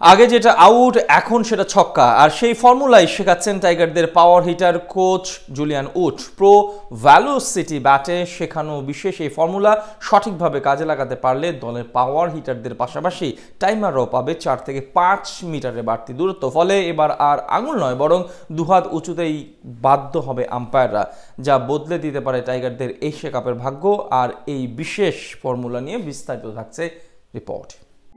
আগে যেটা আউট এখন সেটা ছক্কা, আর সেই ফর্মুলাই শেখাচ্ছেন টাইগারদের power hitter coach Julian Wood. Pro velocity ব্যাটে শেখানো বিশেষ এই ফর্মুলা সঠিকভাবে কাজে লাগাতে পারলে দলের পাওয়ার হিটারদের পাশাপাশি টাইমাররাও পাবে 4 থেকে 5 মিটারের বাড়তি দূরত্ব। ফলে এবার আর আঙুল নয়, বরং দুহাত উঁচুতেই বাধ্য হবে আম্পায়াররা, যা বদলে দিতে পারে টাইগারদের এশিয়া কাপের ভাগ্য। আর এই বিশেষ ফর্মুলা নিয়ে বিস্তারিত থাকছে রিপোর্ট।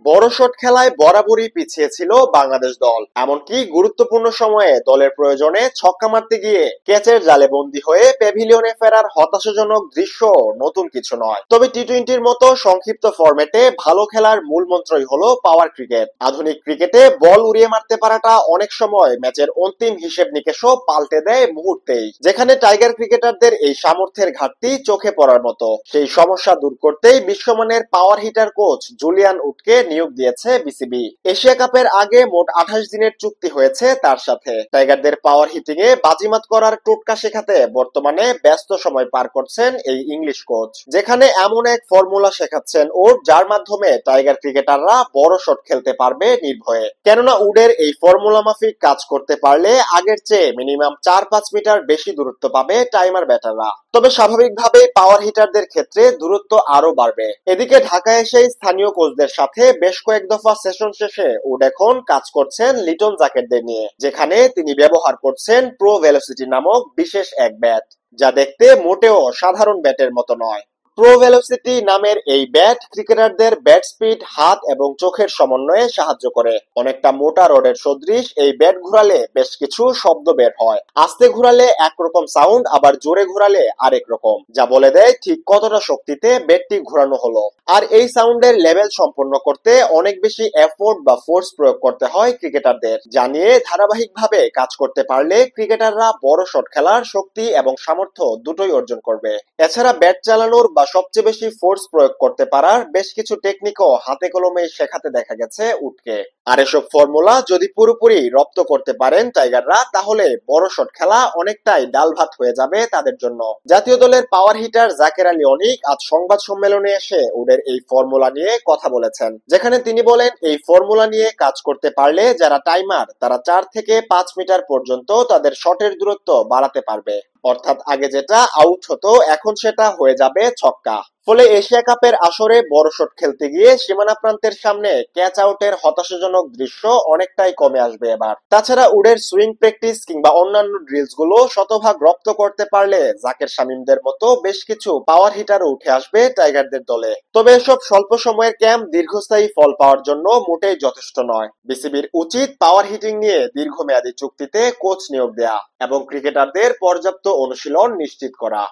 বড় শট খেলায় বরাবরই পিছিয়ে ছিল বাংলাদেশ দল। এমনকি গুরুত্বপূর্ণ সময়ে দলের প্রয়োজনে ছক্কা মারতে গিয়ে ক্যাচের জালে বন্দী হয়ে প্যাভিলিয়নে ফেরার হতাশাজনক দৃশ্য নতুন কিছু নয়। তবে টি-টোয়েন্টির মতো সংক্ষিপ্ত ফরম্যাটে ভালো খেলার মূল মন্ত্রই হলো পাওয়ার ক্রিকেট। আধুনিক ক্রিকেটে বল উড়িয়ে মারতে পারাটা অনেক সময় ম্যাচের অন্তিম হিসেব নিকেশও পাল্টে দেয় মুহূর্তেই। যেখানে টাইগার ক্রিকেটারদের এই সামর্থ্যের ঘাটতি চোখে পড়ার মতো, সেই সমস্যা দূর করতেই বিশ্বমানের পাওয়ার হিটার কোচ জুলিয়ান উডকে নিয়োগ দিয়েছে বিসিবি। এশিয়া কাপের আগে মোট 28 দিনের চুক্তি হয়েছে তার সাথে। টাইগারদের পাওয়ার হিটিং এ বাজিমাত করার টোটকা শেখাতে বর্তমানে ব্যস্ত সময় পার করছেন এই ইংলিশ কোচ, যেখানে এমন এক ফর্মুলা শেখাচ্ছেন উড যার মাধ্যমে টাইগার ক্রিকেটাররা বড় শট খেলতে পারবে নির্ভয়ে। কেননা উডের এই ফর্মুলা মাফিক কাজ করতে পারলে আগের চেয়ে মিনিমাম 4-5 মিটার বেশি দূরত্ব পাবে টাইমার ব্যাটাররা। তবে স্বাভাবিকভাবেই পাওয়ার হিটারদের ক্ষেত্রে দূরত্ব আরো বাড়বে। এদিকে ঢাকায় এসে স্থানীয় কোচদের সাথে বেশ কয়েক দফা সেশন শেষে উড এখন কাজ করছেন লিটন জাকেরদের নিয়ে, যেখানে তিনি ব্যবহার করছেন প্রো ভেলোসিটি নামক বিশেষ এক ব্যাট, যা দেখতে মোটেও সাধারণ ব্যাটের মতো নয়। প্রো ভেলোসিটি নামের এই ব্যাট ক্রিকেটারদের ব্যাট স্পিড, হাত এবং চোখের সমন্বয়ে সাহায্য করে। অনেকটা মোটা রডের সদৃশ এই ব্যাট ঘোরালে বেশ কিছু শব্দ বের হয়। আস্তে ঘোরালে একরকম সাউন্ড, আবার জোরে ঘোরালে আরেক রকম, যা বলে দেয় ঠিক কতটা শক্তিতে ব্যাটটি ঘোরানো হলো। আর এই সাউন্ডের লেভেল সম্পন্ন করতে অনেক বেশি এফোর্ট বা ফোর্স প্রয়োগ করতে হয় ক্রিকেটারদের, যা নিয়ে ধারাবাহিকভাবে কাজ করতে পারলে ক্রিকেটাররা বড় শট খেলার শক্তি এবং সামর্থ্য দুটোই অর্জন করবে। এছাড়া ব্যাট চালানোর বা সবচেয়ে বেশি ফোর্স প্রয়োগ করতে পারার বেশ কিছু টেকনিকও হাতে কলমে শেখাতে দেখা গেছে উডকে। আর এসব ফর্মুলা যদি পুরোপুরি রপ্ত করতে পারেন টাইগাররা, তাহলে বড় শট খেলা অনেকটাই ডাল ভাত হয়ে যাবে তাদের জন্য। জাতীয় দলের পাওয়ার হিটার জাকের আলী অনিক আজ সংবাদ সম্মেলনে এসে উডের এই ফর্মুলা নিয়ে কথা বলেছেন, যেখানে তিনি বলেন এই ফর্মুলা নিয়ে কাজ করতে পারলে যারা টাইমার তারা 4 থেকে 5 মিটার পর্যন্ত তাদের শটের দূরত্ব বাড়াতে পারবে। অর্থাৎ আগে যেটা আউট হতো এখন সেটা হয়ে যাবে ছক্কা। ফলে এশিয়া কাপের আসরে বড় শট খেলতে গিয়ে সীমানা প্রান্তের সামনে ক্যাচ আউটের হতাশাজনক দৃশ্য অনেকটাই কমে আসবে এবার। তাছাড়া উডের সুইং প্র্যাকটিস কিংবা অন্যান্য ড্রিলস গুলো শতভাগ রপ্ত করতে পারলে জাকের শামীমদের মতো বেশ কিছু পাওয়ার হিটারও উঠে আসবে টাইগারদের দলে। তবে এসব স্বল্প সময়ের ক্যাম্প দীর্ঘস্থায়ী ফল পাওয়ার জন্য মোটেই যথেষ্ট নয়। বিসিবির উচিত পাওয়ার হিটিং নিয়ে দীর্ঘমেয়াদী চুক্তিতে কোচ নিয়োগ দেয়া এবং ক্রিকেটারদের পর্যাপ্ত অনুশীলন নিশ্চিত করা।